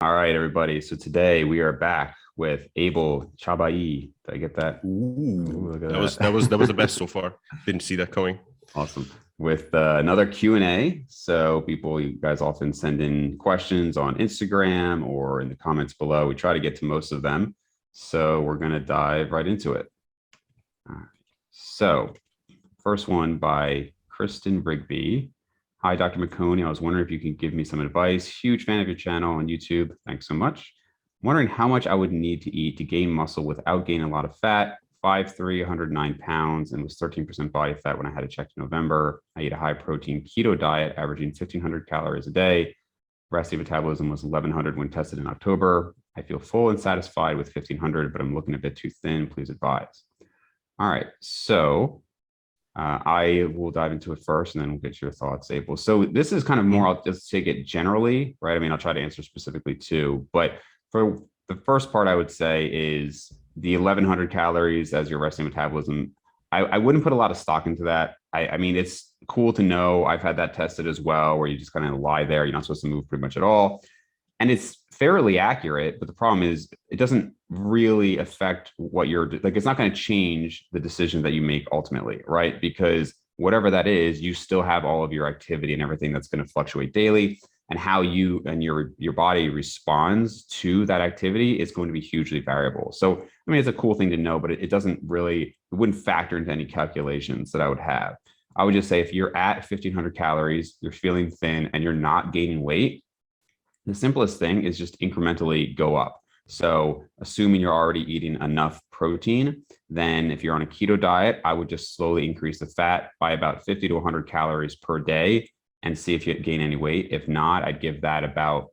All right, everybody. So today we are back with Abel Csabai. Did I get that? Ooh, Ooh, look at that was the best that. so far. Didn't see that coming. Awesome. With another Q&A. So you guys often send in questions on Instagram or in the comments below. We try to get to most of them. So we're going to dive right into it. All right. So first one by Kristen Rigby. Hi, Dr. McConey. I was wondering if you could give me some advice. Huge fan of your channel on YouTube. Thanks so much. I'm wondering how much I would need to eat to gain muscle without gaining a lot of fat. 5'3", 109 pounds, and was 13% body fat when I had it checked in November. I eat a high protein keto diet, averaging 1,500 calories a day. Recipe metabolism was 1,100 when tested in October. I feel full and satisfied with 1,500, but I'm looking a bit too thin. Please advise. All right. So I will dive into it first and then we'll get your thoughts, Abel. So this is kind of more, I'll just take it generally, right? I mean, I'll try to answer specifically too, but for the first part, I would say is the 1,100 calories as your resting metabolism. I wouldn't put a lot of stock into that. I mean, it's cool to know. I've had that tested as well, where you just kind of lie there. You're not supposed to move pretty much at all. And it's fairly accurate, but the problem is it doesn't really affect what you're like. It's not going to change the decision that you make ultimately, right? Because whatever that is, you still have all of your activity and everything that's going to fluctuate daily, and how you and your body responds to that activity is going to be hugely variable. So I mean, it's a cool thing to know, but it doesn't really, it wouldn't factor into any calculations that I would have. I would just say if you're at 1,500 calories, you're feeling thin and you're not gaining weight, the simplest thing is just incrementally go up. So assuming you're already eating enough protein, then if you're on a keto diet, I would just slowly increase the fat by about 50 to 100 calories per day and see if you gain any weight. If not, I'd give that about,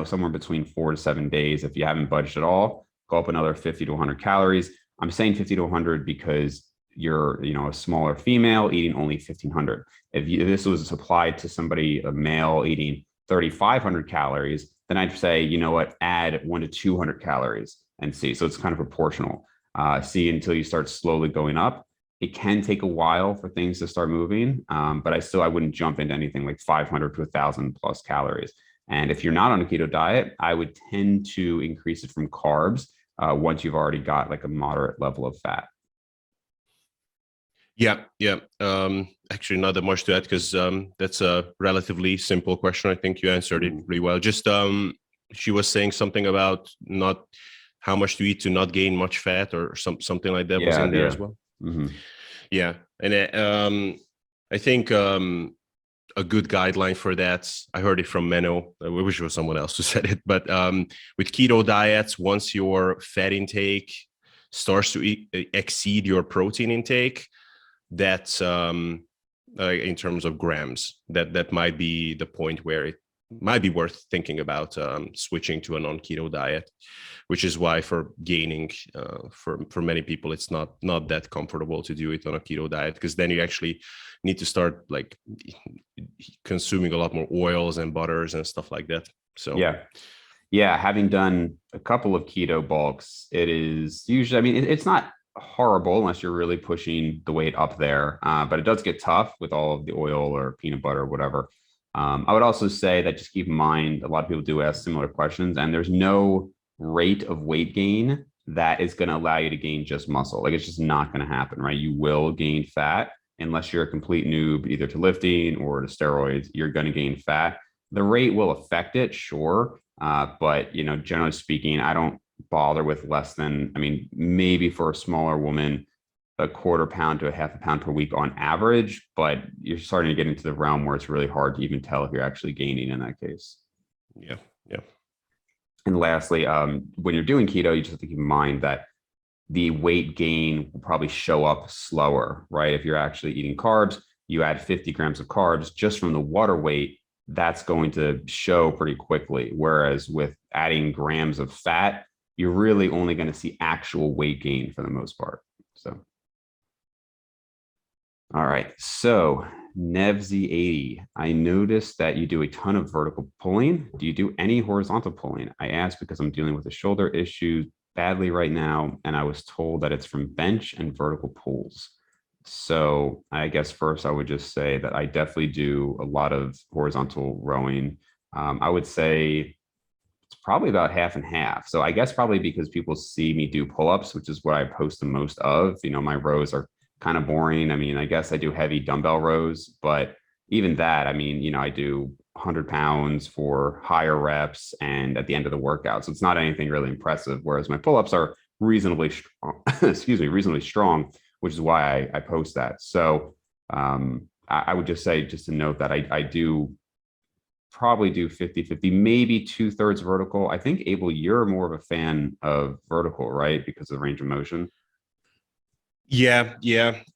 somewhere between 4 to 7 days. If you haven't budged at all, go up another 50 to 100 calories. I'm saying 50 to 100 because you're, a smaller female eating only 1,500. If this was applied to somebody, a male eating 3,500 calories, then I'd say, you know what, add 1 to 200 calories and see. So it's kind of proportional. See until you start slowly going up. It can take a while for things to start moving, but I wouldn't jump into anything like 500 to 1,000 plus calories. And if you're not on a keto diet, I would tend to increase it from carbs once you've already got like a moderate level of fat. Yeah, yeah. Actually, not that much to add because that's a relatively simple question. I think you answered it really well. Just she was saying something about not how much to eat to not gain much fat or something like that was in there as well. Mm-hmm. Yeah, and I think a good guideline for that, I heard it from Menno. I wish it was someone else who said it, but with keto diets, once your fat intake starts to exceed your protein intake, that's in terms of grams, that might be the point where it might be worth thinking about switching to a non-keto diet, which is why for gaining, for many people, it's not that comfortable to do it on a keto diet, because then you actually need to start like consuming a lot more oils and butters and stuff like that. So yeah, having done a couple of keto bulks, it is usually, I mean, it's not horrible unless you're really pushing the weight up there, but it does get tough with all of the oil or peanut butter or whatever. I would also say that just keep in mind, a lot of people do ask similar questions, and there's no rate of weight gain that is going to allow you to gain just muscle. Like, it's just not going to happen, right? You will gain fat unless you're a complete noob, either to lifting or to steroids. You're going to gain fat. The rate will affect it, sure, but generally speaking, I don't bother with less than, I mean, maybe for a smaller woman, a quarter pound to a half a pound per week on average, but you're starting to get into the realm where it's really hard to even tell if you're actually gaining in that case. Yeah. And lastly, when you're doing keto, you just have to keep in mind that the weight gain will probably show up slower, right? If you're actually eating carbs, you add 50 grams of carbs just from the water weight, that's going to show pretty quickly. Whereas with adding grams of fat, you're really only going to see actual weight gain for the most part. So, all right. So Nevsy80, I noticed that you do a ton of vertical pulling. Do you do any horizontal pulling? I asked because I'm dealing with a shoulder issue badly right now, and I was told that it's from bench and vertical pulls. So I guess first I would just say that I definitely do a lot of horizontal rowing. I would say it's probably about half and half. So I guess probably because people see me do pull-ups, which is what I post the most of. My rows are kind of boring. I mean, I guess I do heavy dumbbell rows, but even that, I mean, I do 100 pounds for higher reps and at the end of the workout. So it's not anything really impressive. Whereas my pull-ups are reasonably strong, excuse me, reasonably strong, which is why I post that. So I would just say, just to note that I do probably do 50-50, maybe 2/3 vertical. I think, Abel, you're more of a fan of vertical, right? Because of the range of motion. Yeah.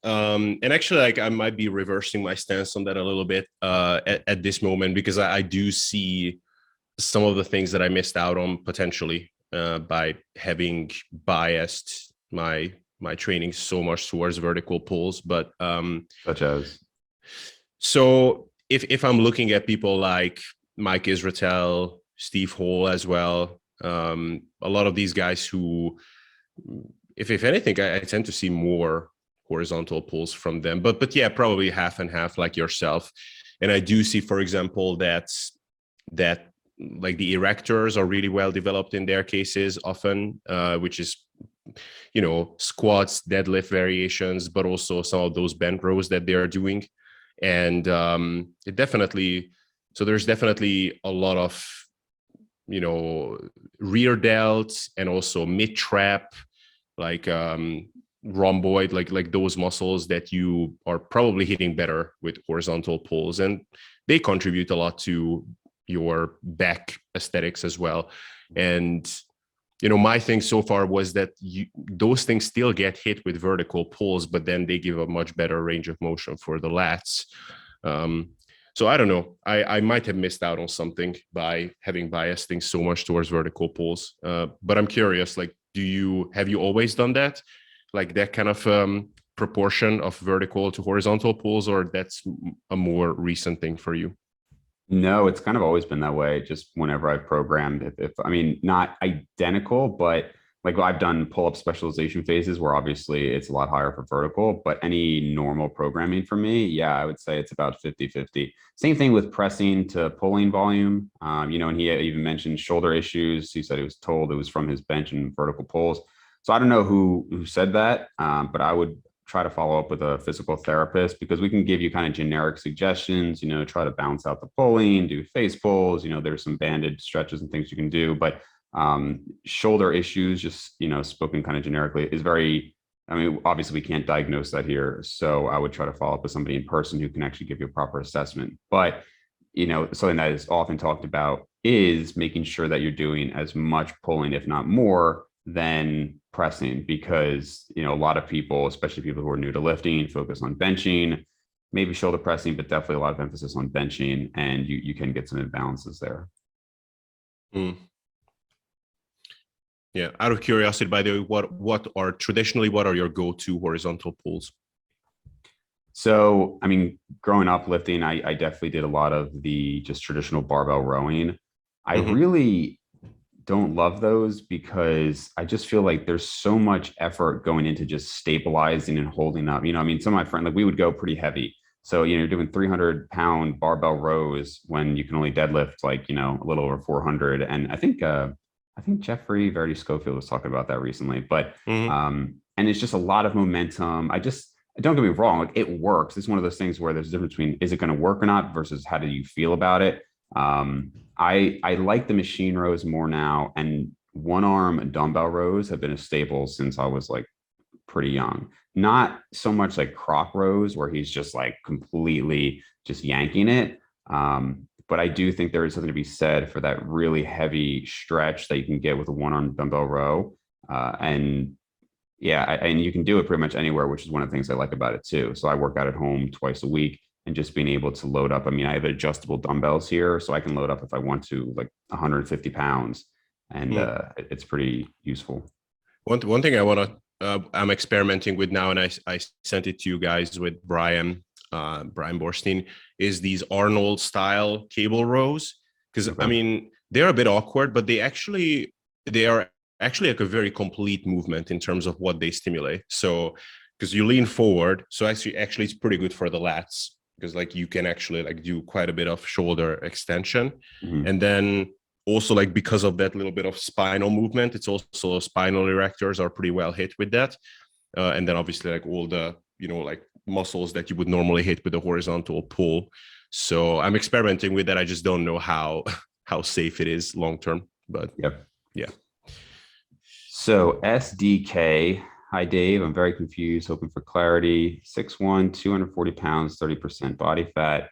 And actually, like, I might be reversing my stance on that a little bit at this moment, because I do see some of the things that I missed out on potentially by having biased my training so much towards vertical pulls. But Such as? so if I'm looking at people like Mike Israetel, Steve Hall as well, a lot of these guys who, if anything, I tend to see more horizontal pulls from them. But yeah, probably half and half, like yourself. And I do see, for example, that like the erectors are really well developed in their cases often, which is, squats, deadlift variations, but also some of those bent rows that they are doing. And there's definitely a lot of, rear delts and also mid trap, like rhomboid, like those muscles that you are probably hitting better with horizontal pulls, and they contribute a lot to your back aesthetics as well. And my thing so far was that those things still get hit with vertical pulls, but then they give a much better range of motion for the lats. So I don't know. I might have missed out on something by having biased things so much towards vertical pulls. But I'm curious, like, have you always done that? Like that kind of proportion of vertical to horizontal pulls, or that's a more recent thing for you? No, it's kind of always been that way. Just whenever I've programmed, if I mean, not identical, but like I've done pull-up specialization phases where obviously it's a lot higher for vertical, but any normal programming for me, yeah, I would say it's about 50-50. Same thing with pressing to pulling volume. And he even mentioned shoulder issues. He said he was told it was from his bench and vertical pulls. So I don't know who said that, but I would try to follow up with a physical therapist, because we can give you kind of generic suggestions, try to balance out the pulling, do face pulls, there's some banded stretches and things you can do. But shoulder issues, just, spoken kind of generically, is very, I mean, obviously we can't diagnose that here. So I would try to follow up with somebody in person who can actually give you a proper assessment. But, something that is often talked about is making sure that you're doing as much pulling, if not more, than pressing, because a lot of people, especially people who are new to lifting, focus on benching, maybe shoulder pressing, but definitely a lot of emphasis on benching, and you can get some imbalances there. Yeah, out of curiosity, by the way, what are your go-to horizontal pulls? So I mean, growing up lifting, I definitely did a lot of the just traditional barbell rowing. I really don't love those, because I just feel like there's so much effort going into just stabilizing and holding up. I mean, some of my friends, like, we would go pretty heavy. So, you're doing 300-pound barbell rows when you can only deadlift like, a little over 400. And I think Jeffrey Verdi Schofield was talking about that recently, but, and it's just a lot of momentum. Don't get me wrong, like, it works. It's one of those things where there's a difference between, is it going to work or not versus how do you feel about it? I like the machine rows more now, and one arm dumbbell rows have been a staple since I was like pretty young. Not so much like croc rows where he's just like completely just yanking it. But I do think there is something to be said for that really heavy stretch that you can get with a one arm dumbbell row. And you can do it pretty much anywhere, which is one of the things I like about it too. So I work out at home twice a week, and just being able to load up. I mean, I have adjustable dumbbells here, so I can load up if I want to, like 150 pounds, and it's pretty useful. One thing I'm experimenting with now, and I sent it to you guys with Brian Borstein, is these Arnold style cable rows. Because I mean, they're a bit awkward, but they are actually like a very complete movement in terms of what they stimulate. So because you lean forward, so actually it's pretty good for the lats, because like you can actually like do quite a bit of shoulder extension. And then also like because of that little bit of spinal movement, it's also spinal erectors are pretty well hit with that. And then obviously like all the, like muscles that you would normally hit with a horizontal pull. So I'm experimenting with that. I just don't know how safe it is long term, but Yep. yeah. So SDK, hi Dave, I'm very confused, hoping for clarity. 6'1", 240 pounds, 30% body fat.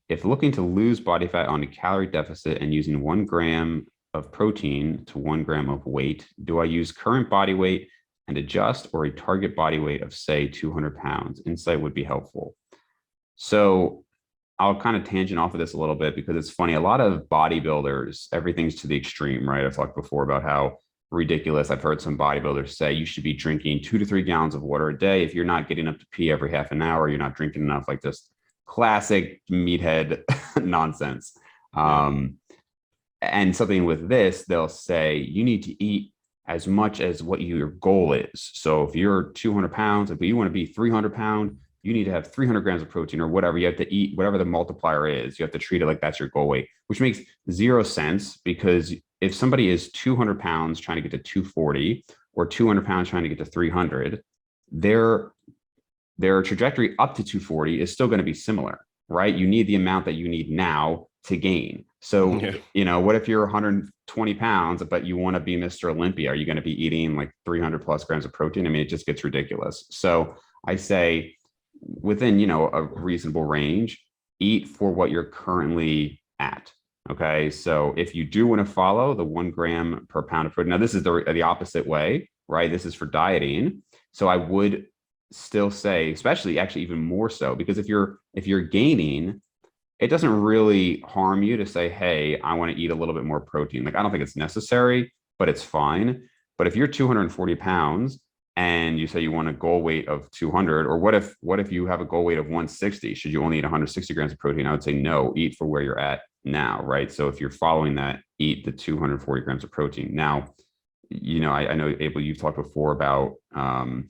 If looking to lose body fat on a calorie deficit and using 1 gram of protein to 1 gram of weight, do I use current body weight and adjust, or a target body weight of, say, 200 pounds? Insight would be helpful. So I'll kind of tangent off of this a little bit because it's funny. A lot of bodybuilders, everything's to the extreme, right? I've talked before about how ridiculous. I've heard some bodybuilders say you should be drinking 2 to 3 gallons of water a day. If you're not getting up to pee every half an hour, you're not drinking enough, like just classic meathead nonsense. And something with this, they'll say you need to eat as much as what your goal is. So if you're 200 pounds, if you want to be 300 pound, you need to have 300 grams of protein or whatever. You have to eat whatever the multiplier is. You have to treat it like that's your goal weight, which makes zero sense, because if somebody is 200 pounds trying to get to 240 or 200 pounds trying to get to 300, their trajectory up to 240 is still going to be similar, right? You need the amount that you need now to gain. So, what if you're 120 pounds, but you want to be Mr. Olympia? Are you going to be eating like 300 plus grams of protein? I mean, it just gets ridiculous. So I say within, a reasonable range, eat for what you're currently at. Okay. So if you do want to follow the 1 gram per pound of protein, now this is the opposite way, right? This is for dieting. So I would still say, especially actually even more so, because if you're gaining, it doesn't really harm you to say, hey, I want to eat a little bit more protein. Like, I don't think it's necessary, but it's fine. But if you're 240 pounds and you say you want a goal weight of 200, or what if you have a goal weight of 160? Should you only eat 160 grams of protein? I would say no, eat for where you're at now, right? So if you're following that, eat the 240 grams of protein. Now, I know, Abel, you've talked before about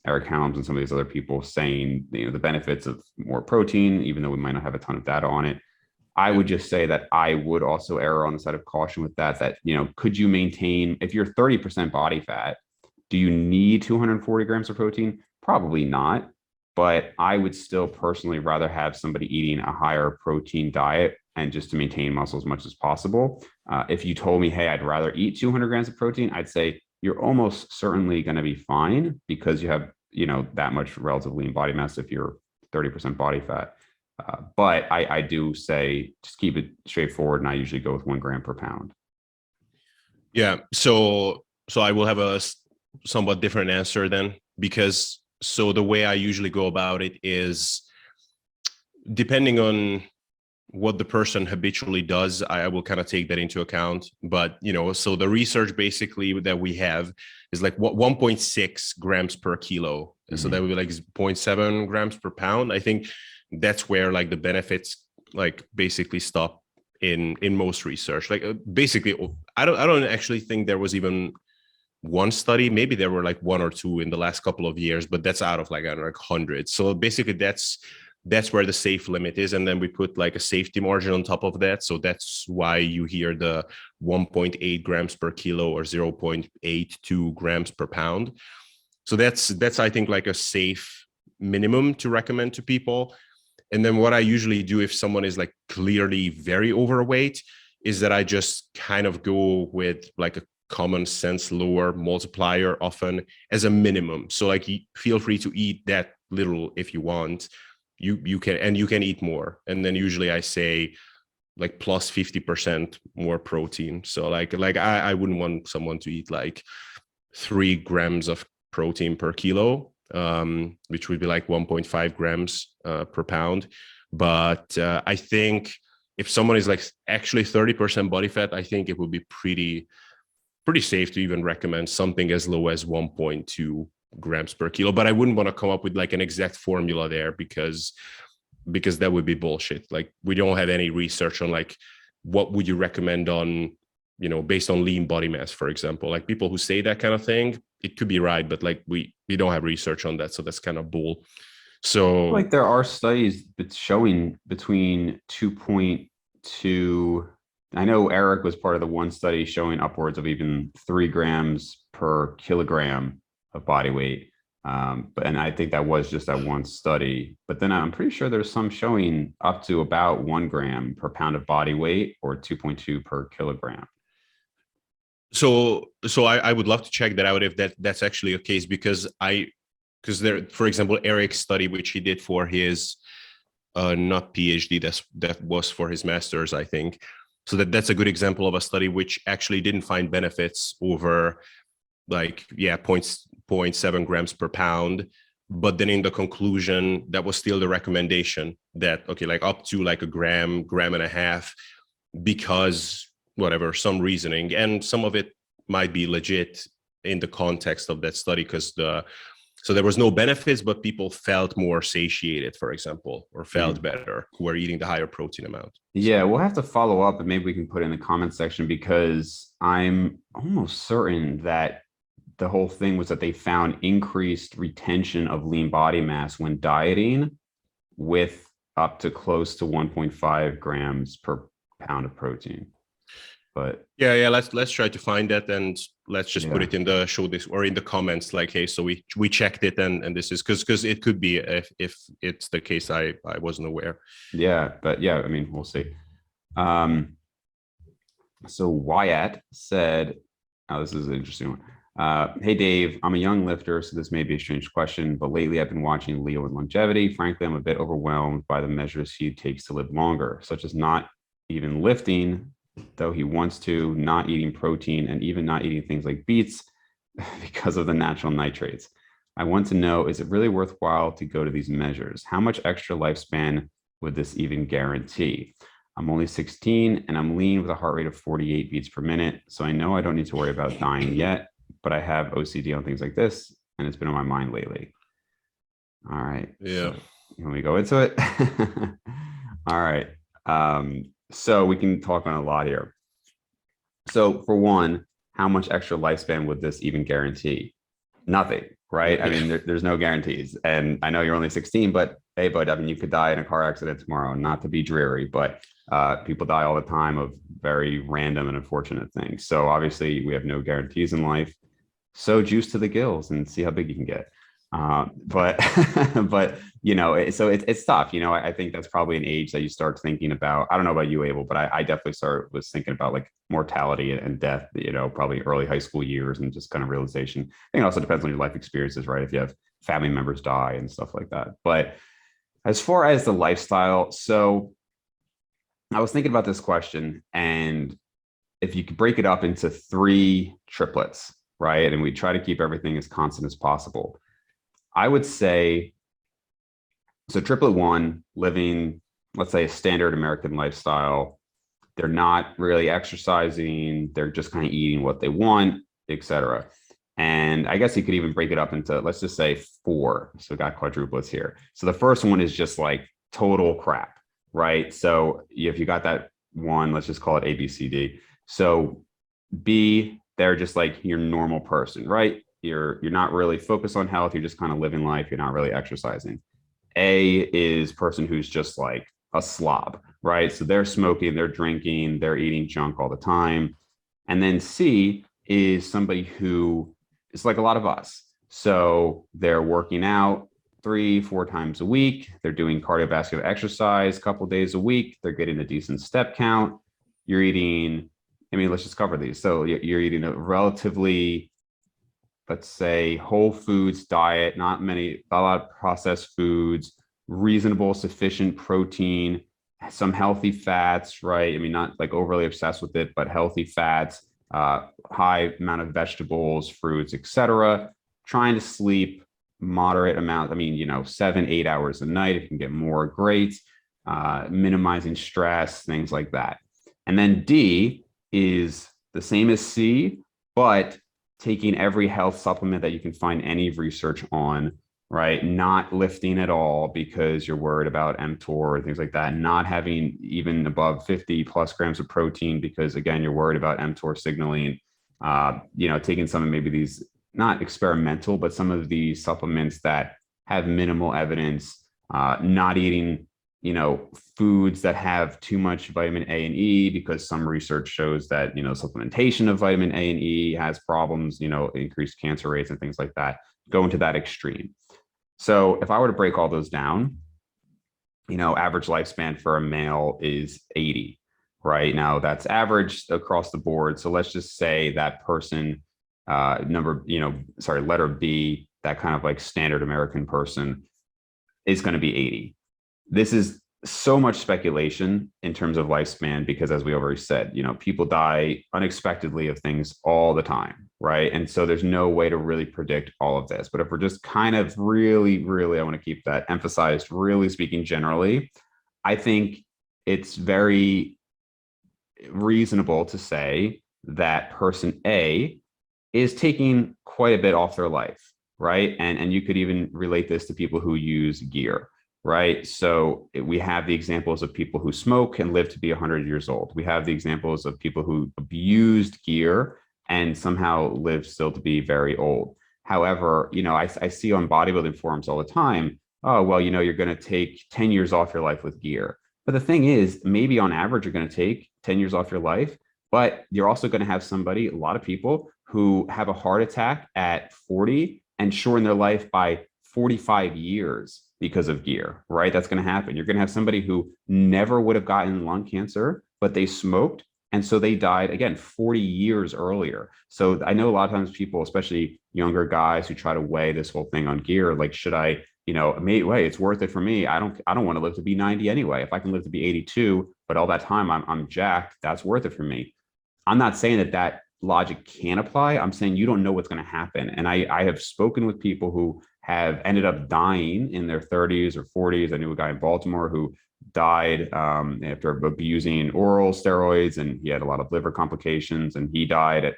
Eric Helms and some of these other people saying, the benefits of more protein, even though we might not have a ton of data on it. I would just say that I would also err on the side of caution with that, could you maintain, if you're 30% body fat, do you need 240 grams of protein? Probably not. But I would still personally rather have somebody eating a higher protein diet and just to maintain muscle as much as possible. If you told me, hey, I'd rather eat 200 grams of protein, I'd say you're almost certainly going to be fine, because you have, that much relative lean body mass if you're 30% body fat. But I do say just keep it straightforward, and I usually go with 1 gram per pound. Yeah. So I will have a somewhat different answer then, because the way I usually go about it is depending on what the person habitually does, I will kind of take that into account. But, so the research basically that we have is like 1.6 grams per kilo. Mm-hmm. So that would be like 0.7 grams per pound. I think that's where like the benefits like basically stop in most research. Like basically, I don't actually think there was even one study. Maybe there were like 1 or 2 in the last couple of years, but that's out of like hundreds. So basically that's where the safe limit is. And then we put like a safety margin on top of that. So that's why you hear the 1.8 grams per kilo or 0.82 grams per pound. So that's I think like a safe minimum to recommend to people. And then what I usually do if someone is like clearly very overweight is that I just kind of go with like a common sense lower multiplier often as a minimum. So like feel free to eat that little if you want. You can, and you can eat more. And then usually I say like plus 50% more protein. So like I wouldn't want someone to eat like 3 grams of protein per kilo, which would be like 1.5 grams per pound. But I think if someone is like actually 30% body fat, I think it would be pretty safe to even recommend something as low as 1.2 grams per kilo. But I wouldn't want to come up with like an exact formula there, because that would be bullshit. Like we don't have any research on like what would you recommend on, based on lean body mass, for example. Like people who say that kind of thing, it could be right, but like we don't have research on that, so that's kind of bull. So like there are studies that's showing between 2.2 I know Eric was part of the one study showing upwards of even 3 grams per kilogram of body weight. And I think that was just that one study. But then I'm pretty sure there's some showing up to about 1 gram per pound of body weight or 2.2 per kilogram. So I would love to check that out if that's actually a case, because there, for example, Eric's study, which he did for his not PhD, that was for his master's, I think. So that's a good example of a study which actually didn't find benefits over like 0.7 grams per pound. But then in the conclusion, that was still the recommendation that, okay, like up to like a gram and a half, because whatever, some reasoning, and some of it might be legit in the context of that study, because so there was no benefits, but people felt more satiated, for example, or felt better who were eating the higher protein amount. Yeah, we'll have to follow up, and maybe we can put it in the comment section, because I'm almost certain that the whole thing was that they found increased retention of lean body mass when dieting with up to close to 1.5 grams per pound of protein. But yeah, let's try to find that, and let's just put it in the show this or in the comments, like, hey, so we checked it, and this is because it could be if it's the case I wasn't aware. Yeah, but yeah, I mean, we'll see. So Wyatt said, oh, this is an interesting one. Hey Dave, I'm a young lifter, so this may be a strange question, but lately I've been watching Leo with longevity. Frankly, I'm a bit overwhelmed by the measures he takes to live longer, such as not even lifting, though he wants to, not eating protein, and even not eating things like beets because of the natural nitrates. I want to know, is it really worthwhile to go to these measures? How much extra lifespan would this even guarantee? I'm only 16 and I'm lean with a heart rate of 48 beats per minute. So I know I don't need to worry about dying yet, but I have OCD on things like this, and it's been on my mind lately. All right. Yeah. So, can we go into it? All right. So we can talk on a lot here. So for one, how much extra lifespan would this even guarantee? Nothing, right? I mean, there's no guarantees. And I know you're only 16, but hey, bud, I mean, you could die in a car accident tomorrow, not to be dreary, but people die all the time of very random and unfortunate things. So obviously we have no guarantees in life. So juice to the gills and see how big you can get. But you know, so it's tough. You know, I think that's probably an age that you start thinking about. I don't know about you, Abel, but I definitely was thinking about like mortality and death, you know, probably early high school years, and just kind of realization. I think it also depends on your life experiences, right? If you have family members die and stuff like that. But as far as the lifestyle, so I was thinking about this question, and if you could break it up into 3 triplets, right? And we try to keep everything as constant as possible. I would say, so triplet 1, living, let's say, a standard American lifestyle. They're not really exercising. They're just kind of eating what they want, etc. And I guess you could even break it up into, let's just say 4. So we got quadruplets here. So the first one is just like total crap, right? So if you got that one, let's just call it A, B, C, D. So B, they're just like your normal person, right? You're not really focused on health. You're just kind of living life. You're not really exercising. A is person who's just like a slob, right? So they're smoking, they're drinking, they're eating junk all the time. And then C is somebody who is like a lot of us. So they're working out 3-4 times a week. They're doing cardiovascular exercise a couple of days a week. They're getting a decent step count. You're eating, I mean, let's just cover these. So you're eating a relatively, let's say, whole foods diet, not a lot of processed foods, reasonable, sufficient protein, some healthy fats, right? I mean, not like overly obsessed with it, but healthy fats, high amount of vegetables, fruits, etc. Trying to sleep moderate amount. I mean, you know, 7-8 hours a night. If you can get more, great. Minimizing stress, things like that. And then D is the same as C, but taking every health supplement that you can find any research on, right? Not lifting at all because you're worried about mTOR and things like that. Not having even above 50 plus grams of protein because, again, you're worried about mTOR signaling. You know, taking some of maybe these, not experimental, but some of these supplements that have minimal evidence. Not eating foods that have too much vitamin A and E, because some research shows that, supplementation of vitamin A and E has problems, increased cancer rates and things like that, go into that extreme. So if I were to break all those down, average lifespan for a male is 80, right? Now that's average across the board. So let's just say that person, letter B, that kind of like standard American person is going to be 80. This is so much speculation in terms of lifespan, because as we already said, people die unexpectedly of things all the time, right? And so there's no way to really predict all of this. But if we're just kind of really, really, I want to keep that emphasized, really speaking generally, I think it's very reasonable to say that person A is taking quite a bit off their life, right? And you could even relate this to people who use gear, right? So we have the examples of people who smoke and live to be 100 years old. We have the examples of people who abused gear and somehow live still to be very old. However, I see on bodybuilding forums all the time, oh, well, you're going to take 10 years off your life with gear. But the thing is, maybe on average, you're going to take 10 years off your life, but you're also going to have a lot of people who have a heart attack at 40 and shorten their life by 45 years because of gear, right? That's going to happen. You're going to have somebody who never would have gotten lung cancer, but they smoked. And so they died, again, 40 years earlier. So I know a lot of times people, especially younger guys, who try to weigh this whole thing on gear, like, should I, wait, it's worth it for me. I don't want to live to be 90 anyway. If I can live to be 82, but all that time I'm jacked, that's worth it for me. I'm not saying that logic can apply. I'm saying you don't know what's going to happen. And I have spoken with people who have ended up dying in their 30s or 40s. I knew a guy in Baltimore who died after abusing oral steroids, and he had a lot of liver complications, and he died at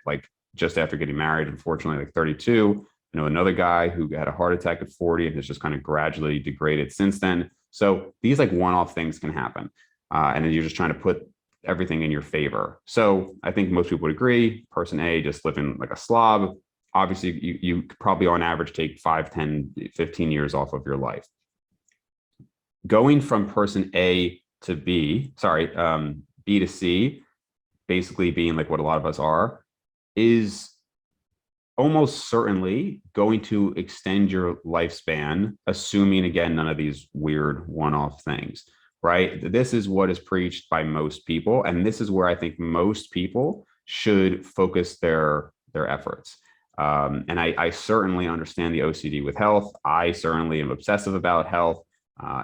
just after getting married, unfortunately, 32. Another guy who had a heart attack at 40 and has just kind of gradually degraded since then. So these one-off things can happen. And then you're just trying to put everything in your favor. So I think most people would agree, person A just living like a slob. Obviously, you probably on average take 5, 10, 15 years off of your life. Going from person A to B, B to C, basically being like what a lot of us are, is almost certainly going to extend your lifespan, assuming, again, none of these weird one-off things, right? This is what is preached by most people. And this is where I think most people should focus their efforts. And I certainly understand the OCD with health. I certainly am obsessive about health,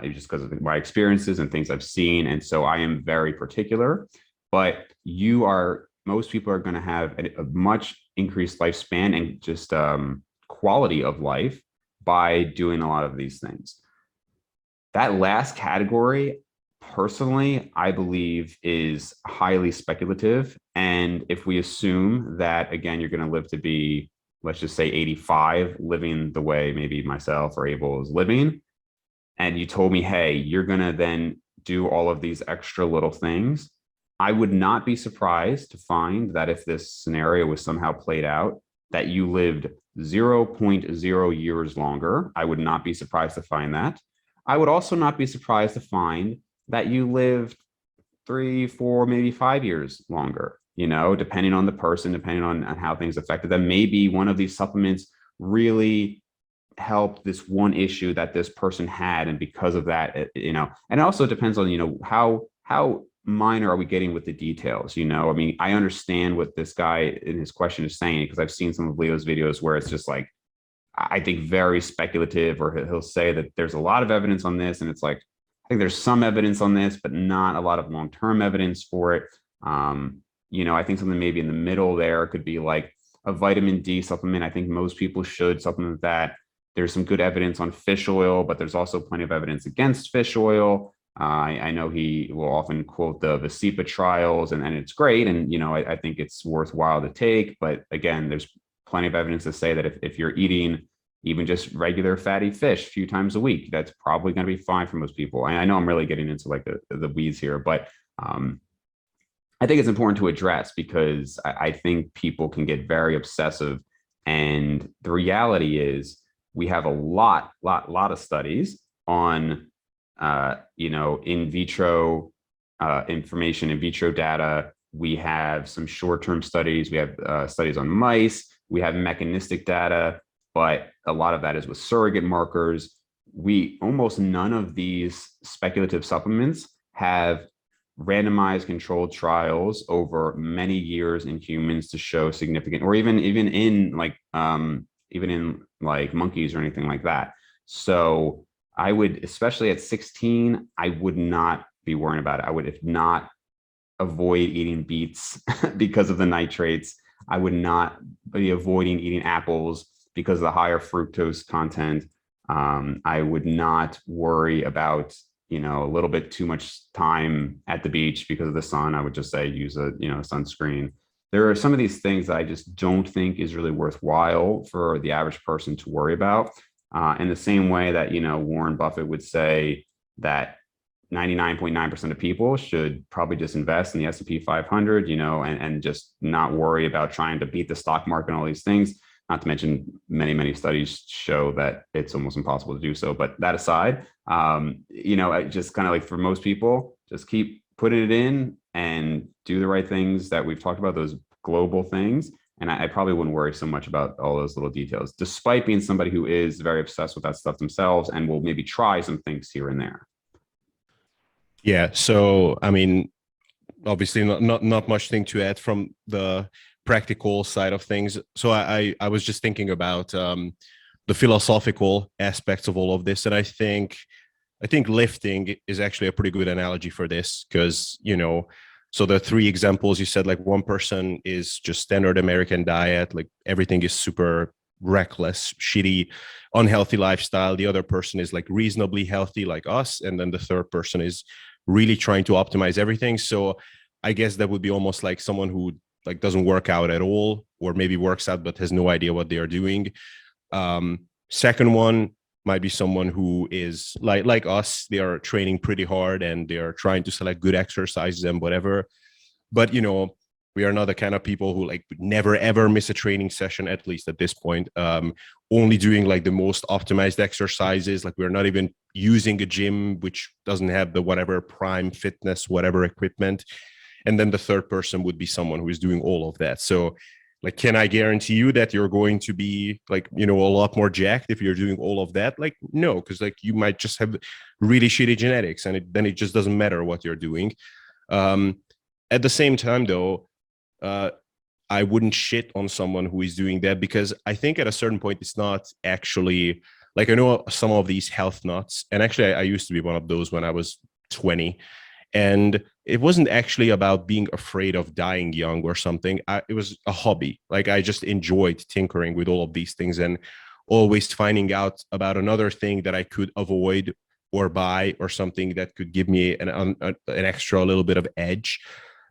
just because of my experiences and things I've seen. And so I am very particular, but most people are going to have a much increased lifespan and just quality of life by doing a lot of these things. That last category, personally, I believe is highly speculative. And if we assume that, again, you're going to live to be, let's just say 85, living the way maybe myself or Abel is living, and you told me, hey, you're going to then do all of these extra little things, I would not be surprised to find that if this scenario was somehow played out, that you lived 0.0 years longer. I would not be surprised to find that. I would also not be surprised to find that you lived 3, 4, maybe 5 years longer, depending on the person, depending on how things affected them. Maybe one of these supplements really helped this one issue that this person had. And because of that, and it also depends on, how minor are we getting with the details? I mean, I understand what this guy in his question is saying, because I've seen some of Leo's videos where it's just like, I think very speculative, or he'll say that there's a lot of evidence on this. And it's like, I think there's some evidence on this, but not a lot of long-term evidence for it. I think something maybe in the middle there could be like a vitamin D supplement. I think most people should supplement that. There's some good evidence on fish oil, but there's also plenty of evidence against fish oil. I know he will often quote the Vasipa trials, and it's great. And, I think it's worthwhile to take. But again, there's plenty of evidence to say that if you're eating even just regular fatty fish a few times a week, that's probably going to be fine for most people. And I know I'm really getting into like the weeds here, but I think it's important to address, because I think people can get very obsessive. And the reality is we have a lot of studies on in vitro information, in vitro data. We have some short-term studies. We have studies on mice. We have mechanistic data, but a lot of that is with surrogate markers. We almost none of these speculative supplements have randomized controlled trials over many years in humans to show significant, or even in like monkeys or anything like that. So I would, especially at 16, I would not be worrying about it. I would, if not, avoid eating beets because of the nitrates. I would not be avoiding eating apples because of the higher fructose content. I would not worry about, a little bit too much time at the beach because of the sun. I would just say use a, sunscreen. There are some of these things that I just don't think is really worthwhile for the average person to worry about. In the same way that, Warren Buffett would say that 99.9% of people should probably just invest in the S&P 500, and just not worry about trying to beat the stock market and all these things. Not to mention many, many studies show that it's almost impossible to do so. But that aside, just kind of like for most people, just keep putting it in and do the right things that we've talked about, those global things. And I probably wouldn't worry so much about all those little details, despite being somebody who is very obsessed with that stuff themselves and will maybe try some things here and there. Yeah. So, I mean, obviously not much thing to add from the practical side of things. So I was just thinking about the philosophical aspects of all of this. And I think lifting is actually a pretty good analogy for this because, so the three examples you said, like one person is just standard American diet, like everything is super reckless, shitty, unhealthy lifestyle. The other person is like reasonably healthy like us. And then the third person is really trying to optimize everything. So I guess that would be almost like someone who like doesn't work out at all, or maybe works out but has no idea what they are doing. Second one might be someone who is like us. They are training pretty hard and they are trying to select good exercises and whatever. But we are not the kind of people who like never ever miss a training session, at least at this point. Only doing like the most optimized exercises. Like we're not even using a gym which doesn't have the whatever prime fitness, whatever equipment. And then the third person would be someone who is doing all of that. So like, can I guarantee you that you're going to be like, a lot more jacked if you're doing all of that? Like, no, because like you might just have really shitty genetics and then it just doesn't matter what you're doing. At the same time, though, I wouldn't shit on someone who is doing that because I think at a certain point, it's not actually like, I know some of these health nuts, and actually I used to be one of those when I was 20. And it wasn't actually about being afraid of dying young or something. It was a hobby. Like I just enjoyed tinkering with all of these things and always finding out about another thing that I could avoid or buy or something that could give me an extra little bit of edge.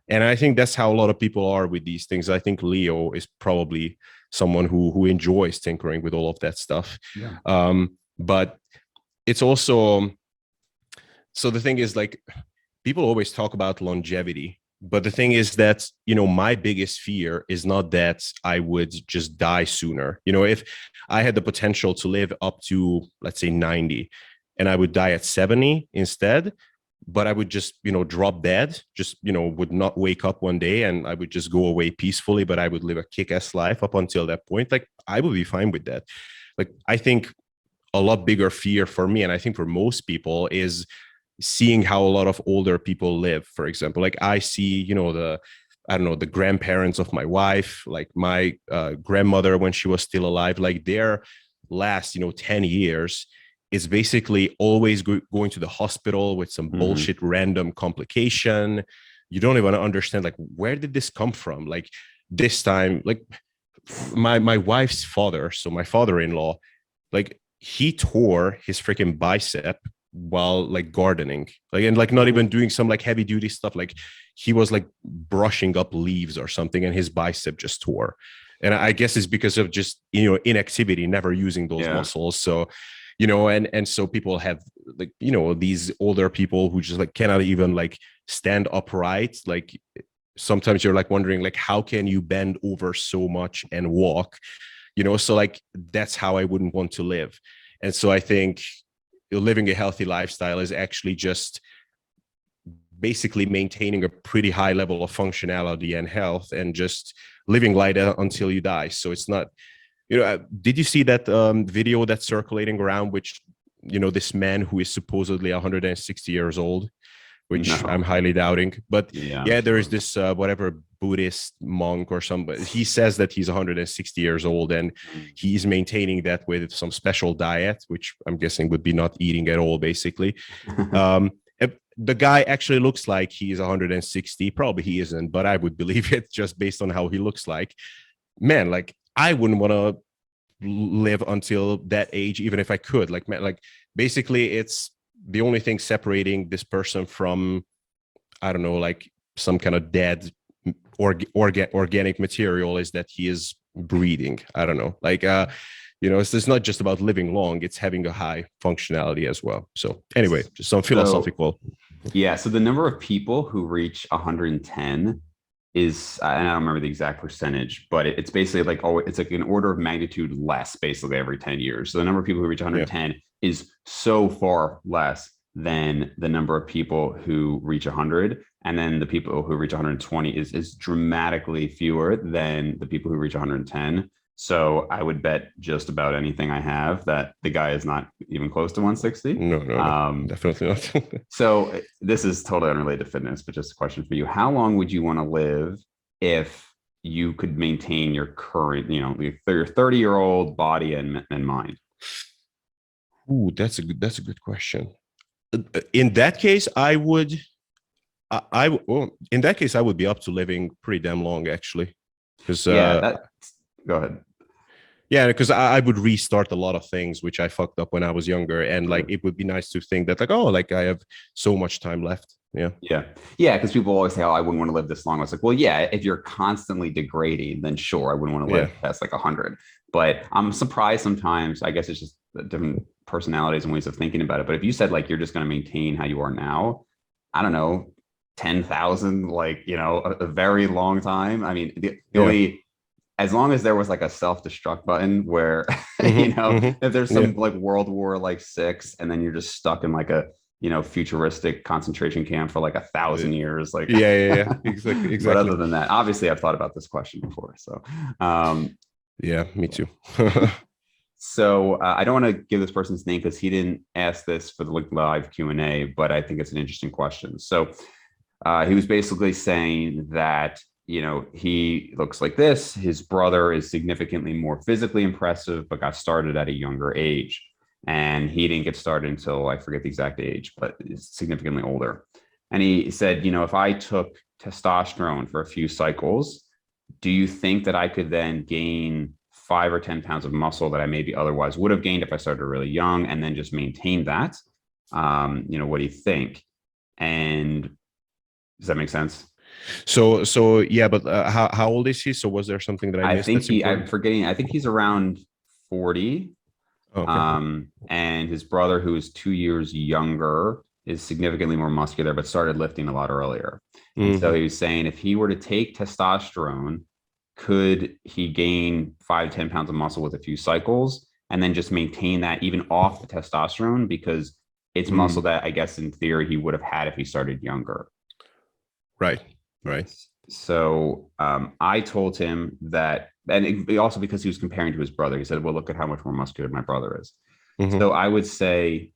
And I think that's how a lot of people are with these things. I think Leo is probably someone who enjoys tinkering with all of that stuff. Yeah. But it's also, so the thing is like, people always talk about longevity, but the thing is that, my biggest fear is not that I would just die sooner. If I had the potential to live up to, let's say 90 and I would die at 70 instead, but I would just, drop dead, just, would not wake up one day and I would just go away peacefully, but I would live a kick-ass life up until that point. Like I would be fine with that. Like, I think a lot bigger fear for me, and I think for most people, is seeing how a lot of older people live. For example, like I see, the grandparents of my wife, like my grandmother when she was still alive, like their last, 10 years is basically always going to the hospital with some bullshit random complication. You don't even understand, like, where did this come from? Like this time, like my wife's father, so my father-in-law, like he tore his freaking bicep while like gardening, like, and like not even doing some like heavy duty stuff. Like he was like brushing up leaves or something and his bicep just tore. And I guess it's because of just, inactivity, never using those muscles. So, and so people have like, these older people who just like cannot even like stand upright. Like sometimes you're like wondering, like, how can you bend over so much and walk? So like, that's how I wouldn't want to live. And so I think living a healthy lifestyle is actually just basically maintaining a pretty high level of functionality and health and just living light until you die. So it's not, did you see that video that's circulating around, which, this man who is supposedly 160 years old, which No. I'm highly doubting. But Yeah, there is this whatever Buddhist monk or somebody. He says that he's 160 years old and he's maintaining that with some special diet, which I'm guessing would be not eating at all, basically. The guy actually looks like he's 160. Probably he isn't, but I would believe it just based on how he looks like. Man, like I wouldn't want to live until that age, even if I could. Like, man, like basically it's the only thing separating this person from, I don't know, like some kind of dead organic material is that he is breathing. I don't know. Like, it's not just about living long, it's having a high functionality as well. So anyway, just some philosophical. So the number of people who reach 110 is, and I don't remember the exact percentage, but it's basically like, it's like an order of magnitude less basically every 10 years. So the number of people who reach 110 is so far less than the number of people who reach 100. And then the people who reach 120 is dramatically fewer than the people who reach 110. So I would bet just about anything I have that the guy is not even close to 160. No, definitely not. So this is totally unrelated to fitness, but just a question for you. How long would you want to live if you could maintain your current, your 30-year-old body and mind? Ooh, that's a good question. In that case, I would be up to living pretty damn long, actually. Because go ahead. Yeah, because I would restart a lot of things which I fucked up when I was younger, and like it would be nice to think that like I have so much time left. Yeah. Because people always say, "Oh, I wouldn't want to live this long." I was like, "Well, yeah, if you're constantly degrading, then sure, I wouldn't want to live past like 100." But I'm surprised sometimes. I guess it's just different personalities and ways of thinking about it. But if you said like you're just going to maintain how you are now, I don't know, 10,000, like a very long time. I mean, the only, as long as there was like a self-destruct button where if there's some like World War like 6 and then you're just stuck in like a futuristic concentration camp for like 1,000 years, like exactly. But other than that, obviously I've thought about this question before, so me too. So I don't want to give this person's name because he didn't ask this for the live Q&A, but I think it's an interesting question. So he was basically saying that he looks like this. His brother is significantly more physically impressive, but got started at a younger age. And he didn't get started until, I forget the exact age, but is significantly older. And he said, if I took testosterone for a few cycles, do you think that I could then gain 5 or 10 pounds of muscle that I maybe otherwise would have gained if I started really young and then just maintain that? What do you think? And does that make sense? So yeah, but how old is he? So was there something that I missed? I'm forgetting. I think he's around 40. Okay. And his brother, who is 2 years younger, is significantly more muscular, but started lifting a lot earlier. And so he was saying if he were to take testosterone, could he gain 5 to 10 pounds of muscle with a few cycles and then just maintain that even off the testosterone? Because it's muscle that I guess in theory he would have had if he started younger. Right. So I told him that, and also because he was comparing to his brother, he said, well, look at how much more muscular my brother is. So I would say,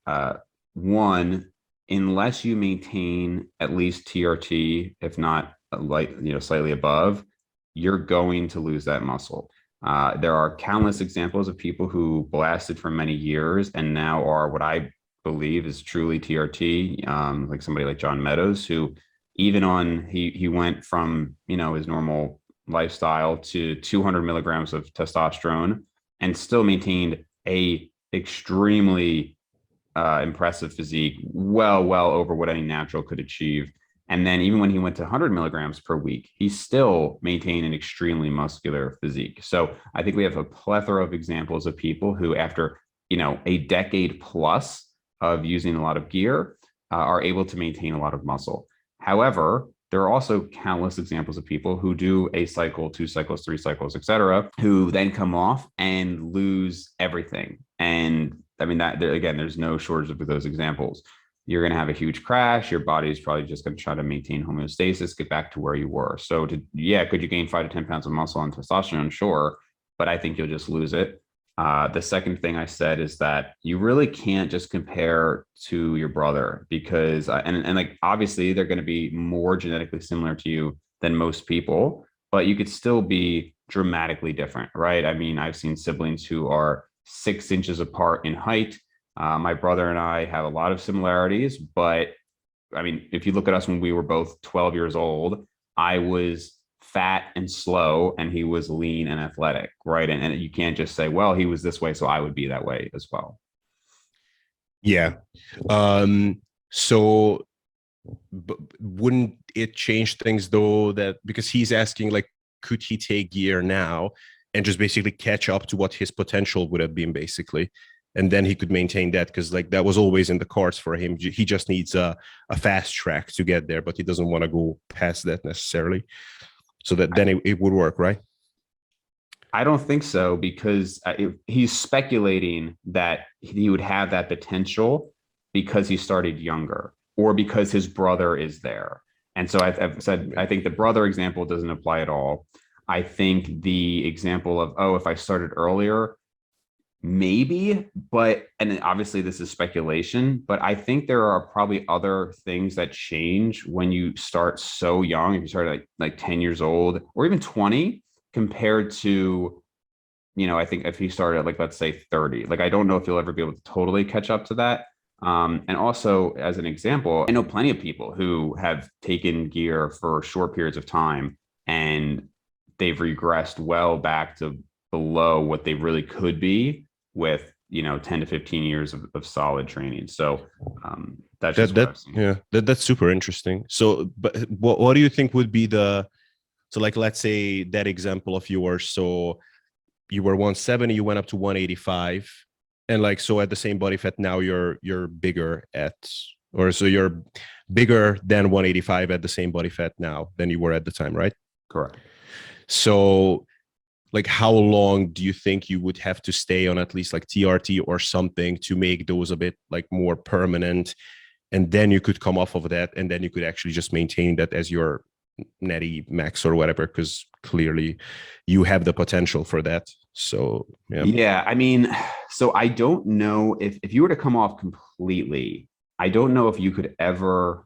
one, unless you maintain at least TRT, if not slightly above, you're going to lose that muscle. There are countless examples of people who blasted for many years and now are what I believe is truly TRT, like somebody like John Meadows, who even on, he went from, his normal lifestyle to 200 milligrams of testosterone and still maintained a extremely impressive physique, well over what any natural could achieve. And then even when he went to 100 milligrams per week, he still maintained an extremely muscular physique. So I think we have a plethora of examples of people who, after, a decade plus of using a lot of gear, are able to maintain a lot of muscle. However, there are also countless examples of people who do a cycle, 2 cycles, 3 cycles, etc., who then come off and lose everything. And I mean, that there, again, there's no shortage of those examples. You're going to have a huge crash. Your body is probably just going to try to maintain homeostasis, get back to where you were. So, yeah, could you gain 5 to 10 pounds of muscle on testosterone? Sure, but I think you'll just lose it. The second thing I said is that you really can't just compare to your brother because, and like obviously they're going to be more genetically similar to you than most people, but you could still be dramatically different, right? I mean, I've seen siblings who are 6 inches apart in height. My brother and I have a lot of similarities, but I mean, if you look at us when we were both 12 years old, I was fat and slow and he was lean and athletic, right? And you can't just say, well, he was this way, so I would be that way as well. Yeah. So wouldn't it change things though, that because he's asking like, could he take gear now and just basically catch up to what his potential would have been basically? And then he could maintain that, because like that was always in the cards for him. He just needs a fast track to get there, but he doesn't want to go past that necessarily. So that then it would work, right? I don't think so because he's speculating that he would have that potential because he started younger or because his brother is there. And so I've said, I think the brother example doesn't apply at all. I think the example of, oh, if I started earlier, maybe, but, and obviously this is speculation, but I think there are probably other things that change when you start so young. If you start like 10 years old or even 20 compared to, I think if you started at like, let's say 30, like, I don't know if you'll ever be able to totally catch up to that. And also as an example, I know plenty of people who have taken gear for short periods of time and they've regressed well back to below what they really could be with 10 to 15 years of solid training. So that's just what I've seen. Yeah, that's super interesting. So but what do you think would be so like, let's say that example of yours, so you were 170, you went up to 185, and like, so at the same body fat now you're bigger or so you're bigger than 185 at the same body fat now than you were at the time, right? Correct. So like, how long do you think you would have to stay on at least like TRT or something to make those a bit like more permanent? And then you could come off of that, and then you could actually just maintain that as your natty max or whatever, because clearly you have the potential for that. So yeah, I mean, so I don't know if you were to come off completely, I don't know if you could ever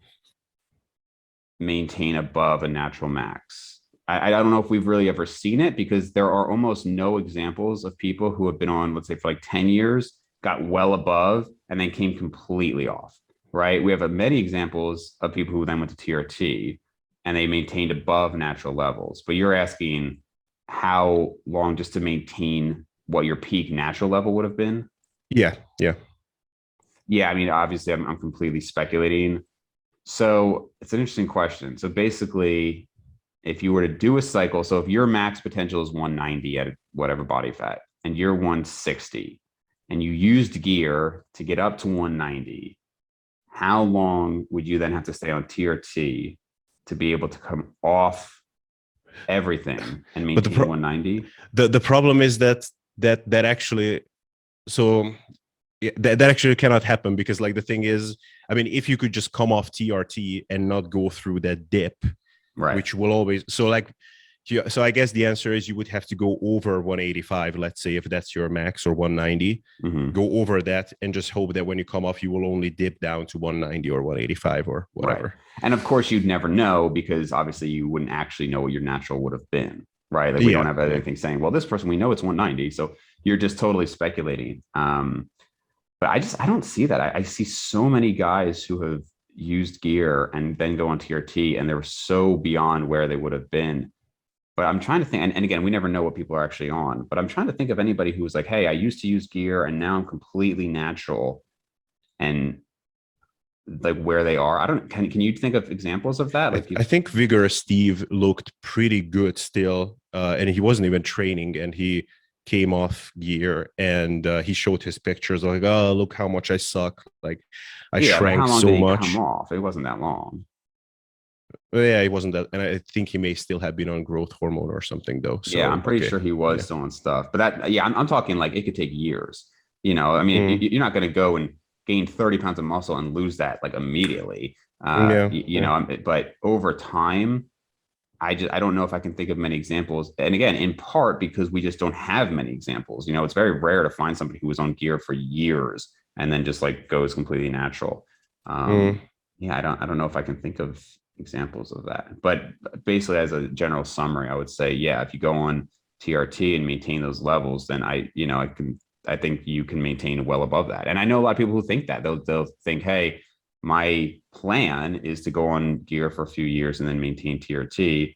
maintain above a natural max. I don't know if we've really ever seen it, because there are almost no examples of people who have been on, let's say, for like 10 years, got well above, and then came completely off, right? We have many examples of people who then went to TRT and they maintained above natural levels. But you're asking how long just to maintain what your peak natural level would have been? Yeah. I mean, obviously, I'm completely speculating. So it's an interesting question. So basically, if you were to do a cycle, so if your max potential is 190 at whatever body fat and you're 160 and you used gear to get up to 190, how long would you then have to stay on TRT to be able to come off everything and maintain 190? The problem is that actually, so that actually cannot happen, because like the thing is, I mean, if you could just come off TRT and not go through that dip, right, which will always, so I guess the answer is you would have to go over 185, let's say, if that's your max, or 190, go over that and just hope that when you come off, you will only dip down to 190 or 185 or whatever. Right. And of course you'd never know, because obviously you wouldn't actually know what your natural would have been, right? Like we don't have anything saying, well, this person, we know it's 190. So you're just totally speculating. But I don't see that. I see so many guys who have used gear and then go on TRT and they were so beyond where they would have been. But I'm trying to think, and again, we never know what people are actually on, but I'm trying to think of anybody who was like, hey, I used to use gear and now I'm completely natural, and like where they are. I don't, can you think of examples of that? Like I think Vigorous Steve looked pretty good still, and he wasn't even training, and he came off gear, and he showed his pictures like, oh, look how much I suck. Like I shrank so much. Come off? It wasn't that long. Yeah, he wasn't that, and I think he may still have been on growth hormone or something though. So, yeah, I'm pretty sure he was still on stuff, but that, I'm talking like it could take years. I mean, Mm. you're not going to go and gain 30 pounds of muscle and lose that like immediately. Yeah. Yeah. But over time, I don't know if I can think of many examples. And again, in part because we just don't have many examples. It's very rare to find somebody who was on gear for years and then just like goes completely natural. Mm. Yeah, I don't know if I can think of examples of that. But basically, as a general summary, I would say, yeah, if you go on TRT and maintain those levels, then I think you can maintain well above that. And I know a lot of people who think that they'll think, hey, my plan is to go on gear for a few years and then maintain TRT.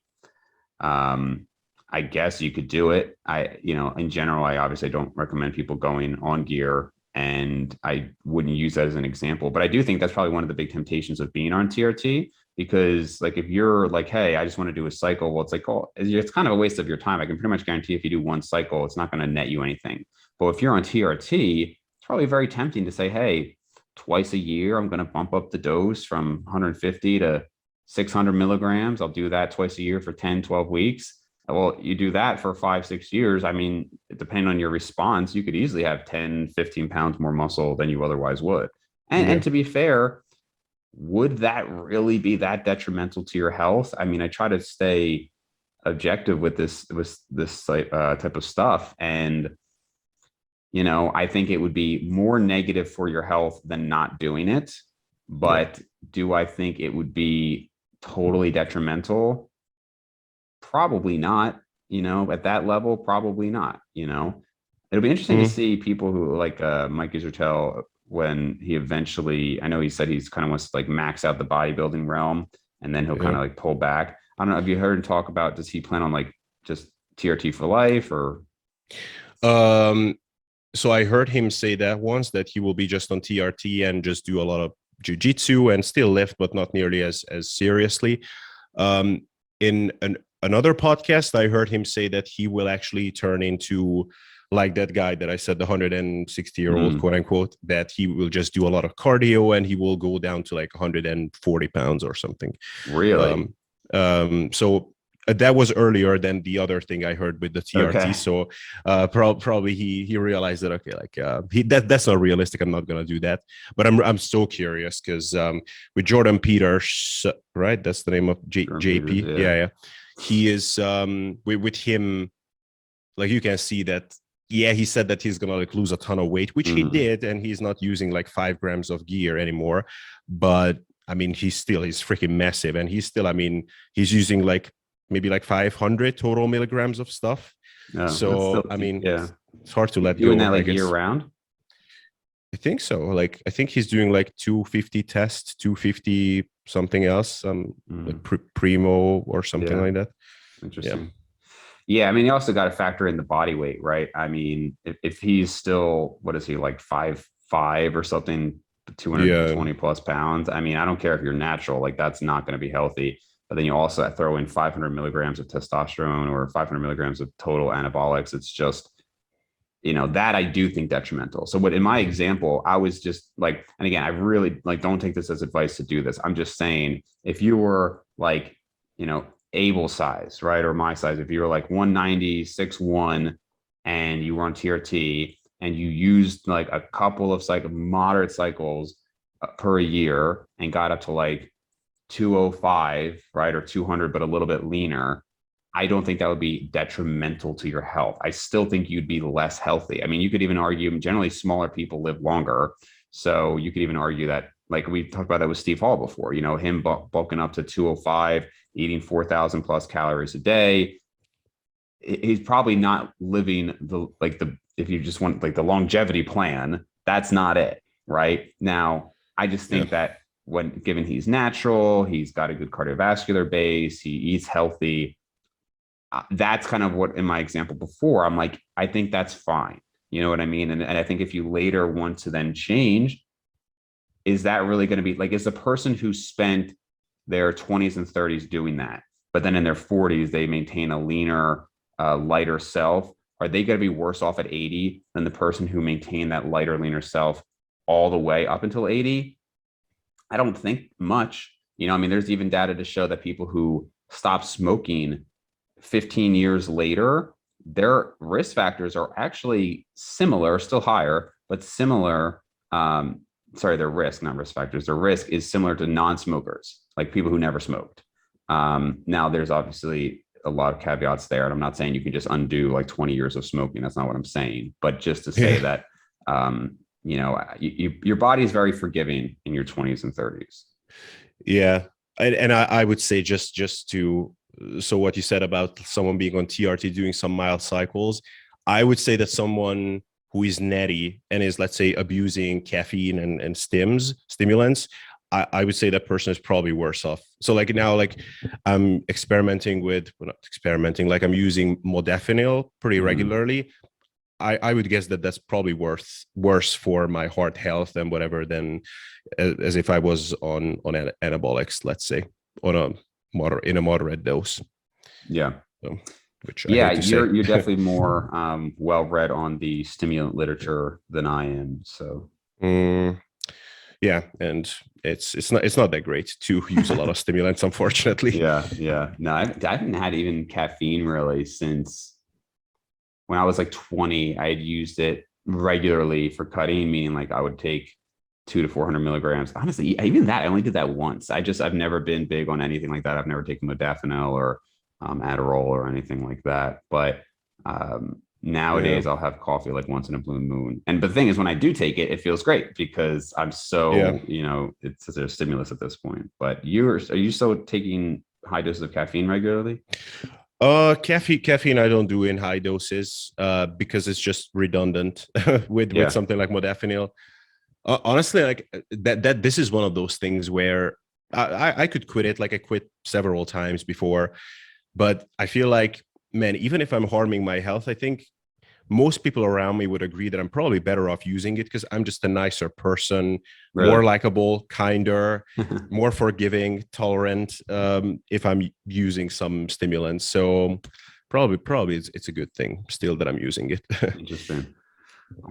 I guess you could do it. In general, I obviously don't recommend people going on gear, and I wouldn't use that as an example. But I do think that's probably one of the big temptations of being on TRT, because like if you're like, hey, I just want to do a cycle, well, it's like, oh, it's kind of a waste of your time. I can pretty much guarantee if you do one cycle, it's not going to net you anything. But if you're on TRT, it's probably very tempting to say, hey, twice a year, I'm going to bump up the dose from 150 to 600 milligrams. I'll do that twice a year for 10, 12 weeks. Well, you do that for 5, 6 years. I mean, depending on your response, you could easily have 10, 15 pounds more muscle than you otherwise would. And Yeah. to be fair, would that really be that detrimental to your health? I mean, I try to stay objective with this type of stuff. And I think it would be more negative for your health than not doing it. Yeah. But do I think it would be totally detrimental? Probably not. At that level, probably not. It'll be interesting to Mm. see people who like Mike Israetel, when he eventually, I know he said he's kind of wants to like max out the bodybuilding realm, and then he'll kind Yeah. of like pull back. I don't know. Have you heard him talk about, does he plan on like just TRT for life or? Um, so I heard him say that once, that he will be just on TRT and just do a lot of jujitsu and still lift, but not nearly as seriously. In another podcast, I heard him say that he will actually turn into like that guy that I said, the 160-year-old, quote unquote, that he will just do a lot of cardio and he will go down to like 140 pounds or something. Really? So that was earlier than the other thing I heard with the TRT. Okay. So probably he realized that, okay, like that's not realistic. I'm not gonna do that. But I'm so curious because with Jordan Peters, right? That's the name of JP. Peters, Yeah, yeah. He is with him, like you can see that. Yeah, he said that he's gonna like lose a ton of weight, which he did, and he's not using like 5 grams of gear anymore. But I mean, he's freaking massive, and he's using like maybe like 500 total milligrams of stuff. No, that's So still, I mean, yeah. it's hard to let Doing go, that I like year guess. round? I think so. Like I think he's doing like 250 test, 250 something else, like primo or something Yeah. like that. Interesting. Yeah, I mean, you also got to factor in the body weight, right? I mean, if he's still, what is he, like 5'5" or something, Yeah. 220 plus pounds? I mean, I don't care if you're natural, like that's not going to be healthy. But then you also throw in 500 milligrams of testosterone or 500 milligrams of total anabolics. It's just, that I do think detrimental. So what in my example, I was just like, and again, I really like, don't take this as advice to do this. I'm just saying, if you were like, Abel size, right? Or my size, if you were like 190, 6'1", and you were on TRT and you used like a couple of moderate cycles per year and got up to like 205, right? Or 200, but a little bit leaner, I don't think that would be detrimental to your health. I still think you'd be less healthy. I mean, you could even argue generally smaller people live longer. So you could even argue that, like we talked about that with Steve Hall before, him bulking up to 205, eating 4,000 plus calories a day. He's probably not living if you just want like the longevity plan, that's not it. Right now, I just Yeah. think that given he's natural, he's got a good cardiovascular base, he eats healthy. That's kind of what in my example before, I'm like, I think that's fine. You know what I mean? And I think if you later want to then change, is that really going to be like, is the person who spent their 20s and 30s doing that, but then in their 40s, they maintain a leaner, lighter self, are they going to be worse off at 80 than the person who maintained that lighter, leaner self all the way up until 80? I don't think much. I mean, there's even data to show that people who stop smoking 15 years later, their risk factors are actually similar, still higher, but similar. Sorry, their risk, not risk factors. Their risk is similar to non-smokers, like people who never smoked. Now, there's obviously a lot of caveats there, and I'm not saying you can just undo like 20 years of smoking. That's not what I'm saying. But just to say that, your body is very forgiving in your 20s and 30s. Yeah, and I would say just to, so what you said about someone being on TRT doing some mild cycles, I would say that someone who is natty and is, let's say, abusing caffeine and stimulants, I would say that person is probably worse off. So like now, like I'm experimenting with, well, not experimenting, like I'm using modafinil pretty regularly. I would guess that that's probably worse for my heart health and whatever than as if I was on anabolics, let's say, on in a moderate dose. Yeah. So, which yeah, you're definitely more well read on the stimulant literature than I am. So yeah, and it's not that great to use a lot of stimulants, unfortunately. Yeah. No, I haven't had even caffeine really since when I was like 20. I had used it regularly for cutting, meaning like I would take 200 to 400 milligrams. Honestly, even that, I only did that once. I've never been big on anything like that. I've never taken modafinil or Adderall or anything like that. But nowadays I'll have coffee like once in a blue moon. But the thing is, when I do take it, it feels great because I'm so, it's a stimulus at this point. But are you still taking high doses of caffeine regularly? Caffeine I don't do in high doses because it's just redundant with something like modafinil. Honestly, like that this is one of those things where I could quit it. Like I quit several times before, but I feel like, man, even if I'm harming my health, I think most people around me would agree that I'm probably better off using it because I'm just a nicer person, more likable, kinder, more forgiving, tolerant, if I'm using some stimulants. So probably it's a good thing still that I'm using it. Interesting.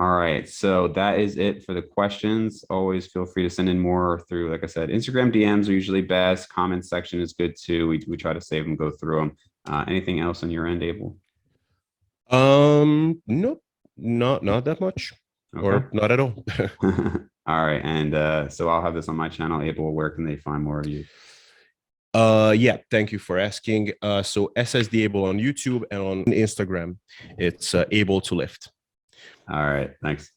All right. So that is it for the questions. Always feel free to send in more through, like I said, Instagram DMs are usually best. Comment section is good too. We try to save them, go through them. Anything else on your end, Abel? Nope, not that much, or not at all. All right. And so I'll have this on my channel. Abel, where can they find more of you? Yeah, thank you for asking. So SSD Able on YouTube and on Instagram, it's Able to Lift. All right. Thanks.